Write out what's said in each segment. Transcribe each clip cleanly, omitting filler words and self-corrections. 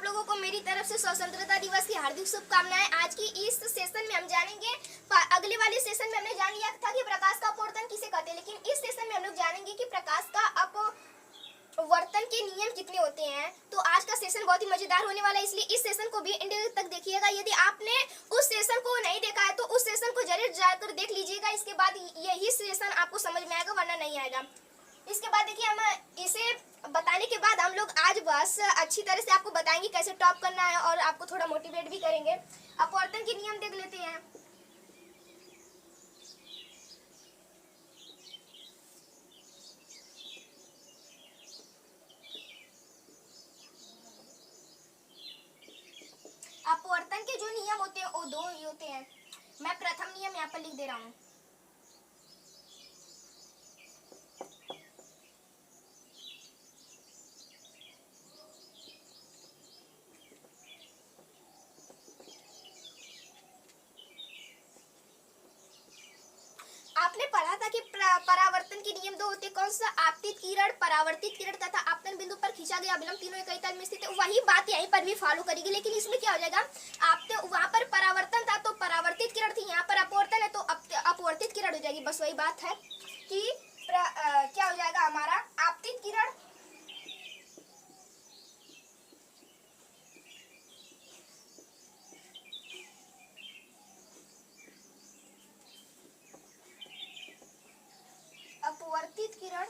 लोगों को मेरी तरफ से स्वतंत्रता दिवस की हार्दिक शुभकामनाएं। आज की इस सेशन में हम जानेंगे, अगले वाले सेशन में हमने जान लिया था कि प्रकाश का अपवर्तन किसे कहते हैं, लेकिन इस सेशन में हम लोग जानेंगे कि प्रकाश का अपवर्तन के नियम कितने होते हैं। तो आज का सेशन बहुत ही मजेदार होने वाला है, इसलिए इस सेशन को भी एंड तक देखिएगा। यदि आपने उस सेशन को नहीं देखा है तो उस सेशन को जरूर जाकर देख लीजिएगा, इसके बाद यही सेशन आपको समझ में आएगा, वरना नहीं आएगा। इसके बाद देखिए, हम इसे बताने के बाद हम लोग आज बस अच्छी तरह से आपको बताएंगे कैसे टॉप करना है और आपको थोड़ा मोटिवेट भी करेंगे। अपवर्तन के नियम देख लेते हैं। अपवर्तन के जो नियम होते हैं वो दो ही होते हैं। मैं प्रथम नियम यहाँ पर लिख दे रहा हूँ। आपने पढ़ा था कि परावर्तन के नियम दो होते हैं। कौन सा? आपतित किरण, परावर्तित किरण तथा आपतन बिंदु पर खींचा गया अभिलंब, तीनों एक ही तल में स्थित है। वही बात यहीं पर भी फॉलो करेगी, लेकिन इसमें क्या हो जाएगा, आपने वहां पर परावर्तन था तो परावर्तित किरण थी, यहाँ पर अपवर्तन है तो अपवर्तित किरण हो जाएगी। बस वही बात है कि क्या हो जाएगा हमारा आपतित किरण अपवर्तित किरण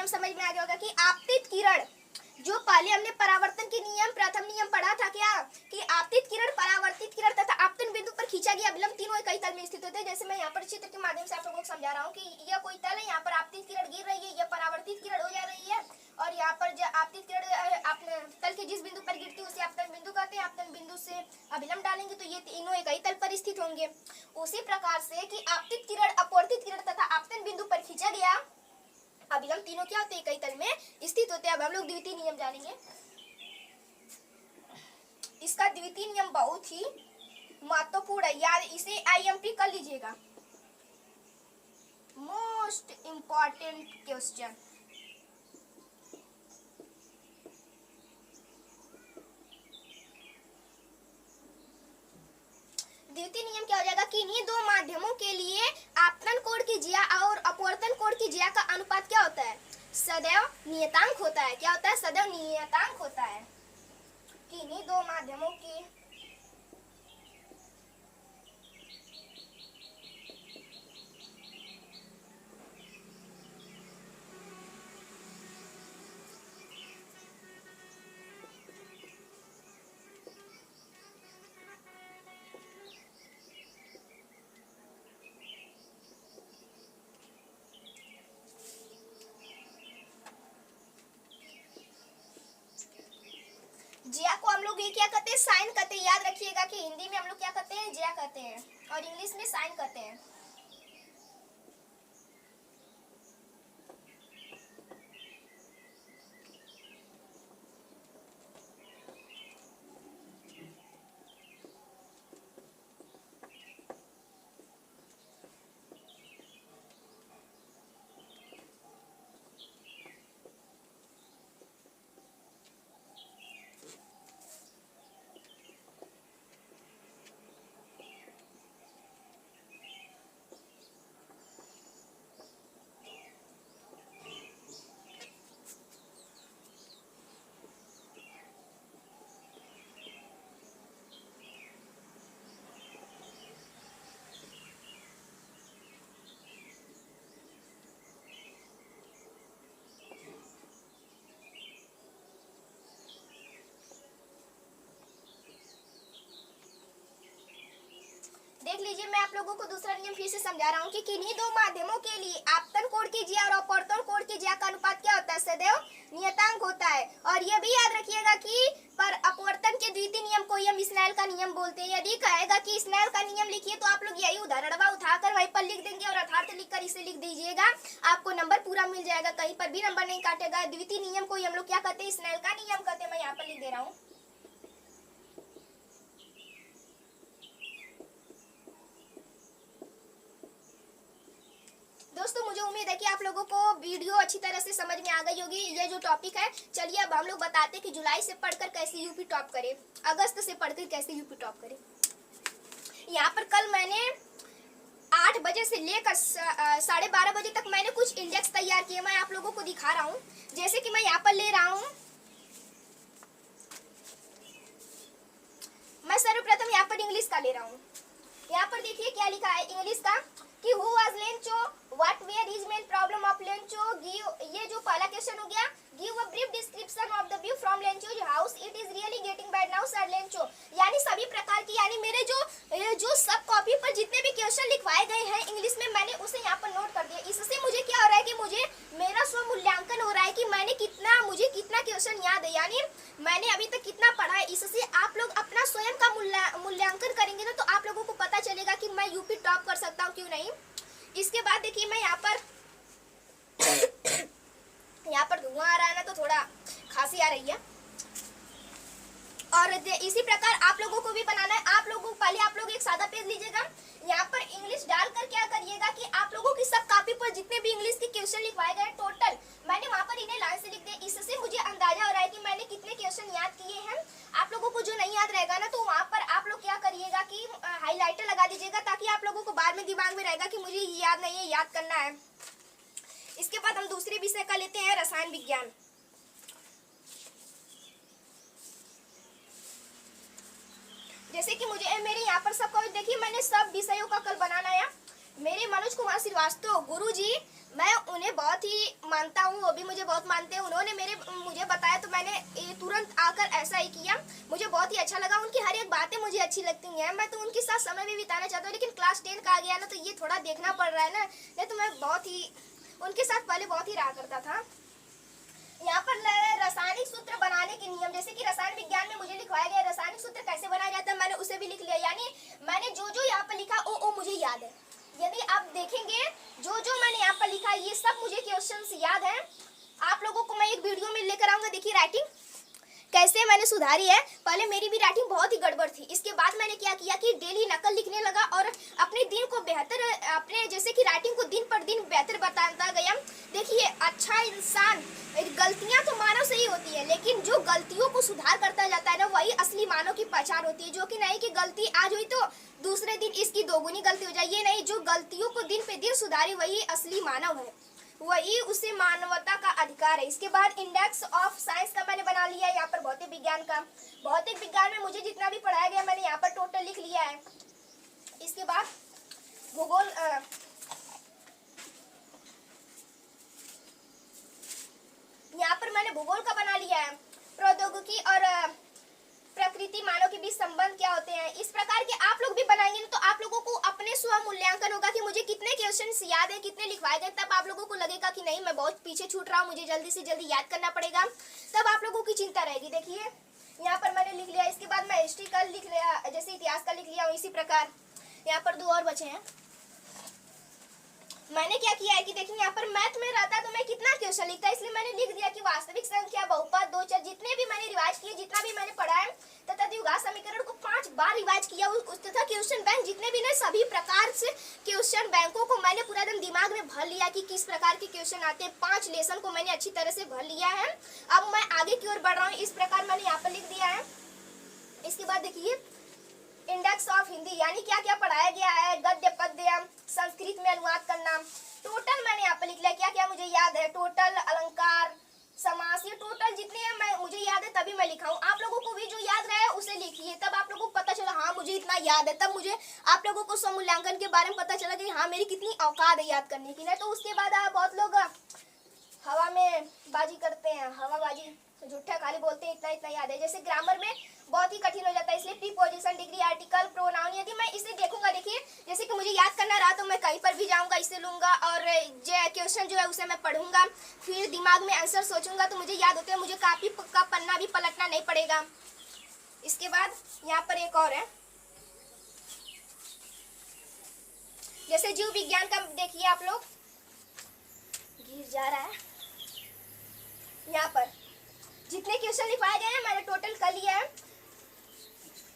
समझ में आ गया होगा कि आपतित किरण, जो पहले हमने परावर्तन के नियम प्रथम नियम पढ़ा था क्या, कि आपतित किरण, परावर्तित किरण तथा आपतन बिंदु पर खींचा गया अभिलंब, तीनों एक ही तल में स्थित होते हैं। जैसे मैं यहाँ पर चित्र के माध्यम से आप लोगों को समझा रहा हूँ कि यह कोई तल है, यहाँ पर आपतित किरण गिर रही है, यह परावर्तित किरण हो जा रही है, और यहाँ पर जो आपतित किरण तल के जिस बिंदु पर गिरती है उसे आपतन बिंदु कहते हैं। आपतन बिंदु से अभिलंब डालेंगे तो ये तीनों एक ही तल पर स्थित होंगे। उसी प्रकार से कि आपतित किरण, अपवर्तित किरण तथा आपतन बिंदु पर खींचा गया अभिलंब, तीनों क्या होते हैं, कई तल में स्थित होते हैं। अब हम लोग द्वितीय नियम जानेंगे। इसका द्वितीय नियम बहुत ही महत्वपूर्ण है, याद इसे आईएमपी कर लीजिएगा, मोस्ट इंपॉर्टेंट क्वेश्चन। द्वितीय नियम क्या हो जाएगा कि इन्हीं दो माध्यमों के लिए आपतन कोण की ज्या और अपवर्तन कोण की ज्या का अनुपात क्या होता है, सदैव नियतांक होता है। क्या होता है? सदैव नियतांक होता है। कि इन्हीं दो माध्यमों की ज्या को हम लोग ये क्या कहते हैं, साइन कहते हैं। याद रखिएगा कि हिंदी में हम लोग क्या कहते हैं, ज्या कहते हैं, और इंग्लिश में साइन कहते हैं। लीजिए, मैं आप लोगों को दूसरा नियम फिर से समझा रहा हूँ कि किन्हीं दो माध्यमों के लिए आपतन कोण की ज्या और अपवर्तन कोण की ज्या का अनुपात क्या होता है, सदैव नियतांक होता है। और यह भी याद रखिएगा कि पर अपवर्तन के द्वितीय नियम को हम स्नेल का नियम बोलते हैं। यदि कहेगा कि स्नेल का नियम लिखिए तो आप लोग यही उदाहरण उठाकर वहीं पर लिख देंगे और यथार्थ लिखकर इसे लिख दीजिएगा, आपको नंबर पूरा मिल जाएगा, कहीं पर भी नंबर नहीं काटेगा। द्वितीय नियम को हम लोग क्या कहते हैं, स्नेल का नियम कहते हैं। मैं यहाँ पर लिख दे रहा हूँ। दोस्तों मुझे उम्मीद है कि आप लोगों को वीडियो अच्छी तरह से समझ में आ गई होगी, ये जो टॉपिक है। चलिए अब हम लोग बताते हैं कि जुलाई से पढ़कर कैसे यूपी टॉप करें, अगस्त से पढ़कर कैसे यूपी टॉप करें। यहाँ पर कल मैंने 8 बजे से लेकर 12:30 बजे तक मैंने कुछ इंडेक्स तैयार किए, मैं आप लोगों को दिखा रहा हूँ। जैसे कि मैं यहाँ पर ले रहा हूँ, मैं सर्वप्रथम यहाँ पर इंग्लिश का ले रहा हूँ। यहाँ पर देखिए क्या लिखा है इंग्लिश का कि who was Lencho, what where is main problem of Lencho, give, ये जो पहला क्वेश्चन हो गया, give a brief description of the view from Lencho's house, it is really getting bad now sir Lencho. यानी सभी प्रकार की, यानी मेरे जो सब कॉपी पर जितने भी क्वेश्चन लिखवाए गए हैं इंग्लिश में, मैंने उसे यहाँ पर नोट कर दिया। इससे मुझे क्या हो रहा है कि मुझे मेरा स्व मूल्यांकन हो रहा है कि मुझे कितना क्वेश्चन याद है, यानी मैंने अभी तक कितना पढ़ा है। इससे आप लोग अपना स्वयं का मूल्यांकन करेंगे ना, तो आप लोगों को पता चलेगा कि मैं यूपी टॉप कर सकता हूँ क्यों नहीं। इसके बाद देखिए मैं यहाँ पर धुआं आ रहा है ना, तो थोड़ा खांसी आ रही है। और इसी प्रकार आप लोगों को भी बनाना है। पहले आप लोग एक सादा पेज लीजिएगा, यहाँ पर इंग्लिश डालकर क्या करिएगा कि आप लोगों की सब कॉपी पर जितने भी इंग्लिश के क्वेश्चन लिखवाए गए टोटल मैंने वहाँ पर इन्हें लाइन से लिख दिया। इससे मुझे अंदाजा हो रहा है कि मैंने कितने क्वेश्चन याद किए हैं। आप लोगों को जो नहीं याद रहेगा ना, तो वहाँ पर आप लोग क्या करिएगा कि हाईलाइटर लगा दीजिएगा, ताकि आप लोगों को बाद में दिमाग में रहेगा कि मुझे ये याद नहीं है, याद करना है। इसके बाद हम दूसरे विषय का लेते हैं, रसायन विज्ञान। जैसे कि मुझे मेरे यहाँ पर सबको देखिए, मैंने सब विषयों का कल बनाना है। मेरे मनोज कुमार श्रीवास्तव गुरुजी, मैं उन्हें बहुत ही मानता हूँ, वो भी मुझे बहुत मानते हैं। उन्होंने मुझे बताया तो मैंने तुरंत आकर ऐसा ही किया। मुझे बहुत ही अच्छा लगा, उनकी हर एक बातें मुझे अच्छी लगती हैं। मैं तो उनके साथ समय भी बिताना चाहता हूँ, लेकिन क्लास 10 का आ गया ना, तो ये थोड़ा देखना पड़ रहा है ना, नहीं तो मैं बहुत ही उनके साथ पहले बहुत ही रहा करता था। यहाँ पर रासायनिक सूत्र बनाने के नियम, जैसे कि रसायन विज्ञान में मुझे लिखवाया गया रासायनिक सूत्र कैसे बनाया जाता है, मैंने उसे भी लिख लिया। यानी मैंने जो यहाँ पर लिखा वो मुझे याद है। यदि आप देखेंगे जो मैंने यहाँ पर लिखा, ये सब मुझे क्वेश्चंस याद है। आप लोगों को मैं एक वीडियो में लेकर आऊंगा। देखिए राइटिंग कैसे मैंने सुधारी है। पहले मेरी भी राइटिंग बहुत ही गड़बड़ थी। इसके बाद मैंने क्या किया कि डेली नकल लिखने लगा और अपने दिन को बेहतर, अपने जैसे कि राइटिंग को दिन पर दिन बेहतर बताता गया। देखिए अच्छा इंसान, गलतियां तो मानव से ही होती है, लेकिन जो गलतियों को सुधार करता जाता है ना, वही असली मानव की पहचान होती है। जो कि नहीं कि गलती आज हुई तो दूसरे दिन इसकी दोगुनी गलती हो जाए, ये नहीं। जो गलतियों को दिन पे दिन सुधारे वही असली मानव है, वही उसे मानवता का अधिकार है। इसके बाद इंडेक्स ऑफ साइंस का मैंने बना लिया है यहाँ पर, भौतिक विज्ञान का। भौतिक विज्ञान में मुझे जितना भी पढ़ाया गया मैंने यहाँ पर टोटल लिख लिया है। इसके बाद भूगोल, यहाँ पर मैंने भूगोल का बना लिया है। प्रौद्योगिकी और प्रकृति मानव के बीच संबंध क्या होते हैं, इस प्रकार के आप लोग भी बनाएंगे तो आप लोगों को अपने स्व मूल्यांकन होगा कि मुझे कितने क्वेश्चंस याद है, कितने लिखवाए गए। तब आप लोगों को लगेगा कि नहीं मैं बहुत पीछे छूट रहा हूँ, मुझे जल्दी से जल्दी याद करना पड़ेगा। तब आप लोगों की चिंता रहेगी। देखिए यहाँ पर मैंने लिख लिया। इसके बाद मैं हिस्ट्री का लिख लिया, जैसे इतिहास का लिख लिया। इसी प्रकार यहाँ पर 2 और बचे हैं। मैंने क्या किया है कि देखिए यहाँ पर मैथ में रहता तो मैं कितना क्वेश्चन लिखता, इसलिए मैंने लिख दिया कि वास्तविक संख्या, बहुपद, दो चर, जितने भी मैंने रिवाइज किए, जितना भी मैंने पढ़ा है, तथा द्विघात समीकरण को 5 बार रिवाइज किया। तथा क्वेश्चन बैंक जितने भी ने सभी प्रकार से क्वेश्चन बैंकों को मैंने पूरा एकदम दिमाग में भर लिया कि किस प्रकार के क्वेश्चन आते हैं। 5 लेसन को मैंने अच्छी तरह से भर लिया है। अब मैं आगे की ओर बढ़ रहा हूँ। इस प्रकार मैंने यहाँ पर लिख दिया है। इसके बाद देखिए इंडेक्स ऑफ हिंदी, यानी क्या क्या पढ़ाया गया है, गद्य पद्य, संस्कृत में अनुवाद करना, टोटल मैंने यहाँ पर लिख लिया क्या क्या मुझे याद है। टोटल, अलंकार, समास, ये टोटल जितने हैं मुझे याद है, तभी मैं लिखा हूँ। आप लोगों को भी जो याद रहे उसे लिखिए, तब आप लोगों को पता चला हाँ मुझे इतना याद है। तब मुझे आप लोगों को स्वमूल्यांकन के बारे में पता चला कि हाँ मेरी कितनी औकात है याद करने की। नहीं तो उसके बाद बहुत लोग हवा में बाजी करते हैं, हवाबाजी, झूठा खाली बोलते हैं इतना इतना याद है। जैसे ग्रामर में बहुत ही कठिन हो जाता है, इसलिए प्रीपोजिशन, डिग्री, आर्टिकल, प्रोनाउन, यदि मैं इसे देखूंगा, देखिए जैसे कि मुझे याद करना रहा तो मैं कहीं पर भी जाऊंगा, इसे लूंगा और जो क्वेश्चन जो है उसे मैं पढ़ूंगा, फिर दिमाग में आंसर सोचूंगा तो मुझे याद होता है, मुझे कापी का पन्ना भी पलटना नहीं पड़ेगा। इसके बाद यहाँ पर एक और है, जैसे जीव विज्ञान का देखिए आप लोग, गिर जा रहा है। यहाँ पर जितने क्वेश्चन लिखवाए गए हैं मैंने टोटल कर लिया है।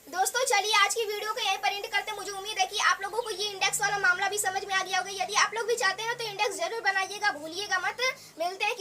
दोस्तों चलिए आज की वीडियो को यहीं पर एंड करते हैं। मुझे उम्मीद है कि आप लोगों को ये इंडेक्स वाला मामला भी समझ में आ गया होगा। यदि आप लोग भी चाहते हैं तो इंडेक्स जरूर बनाइएगा, भूलिएगा मत। मिलते हैं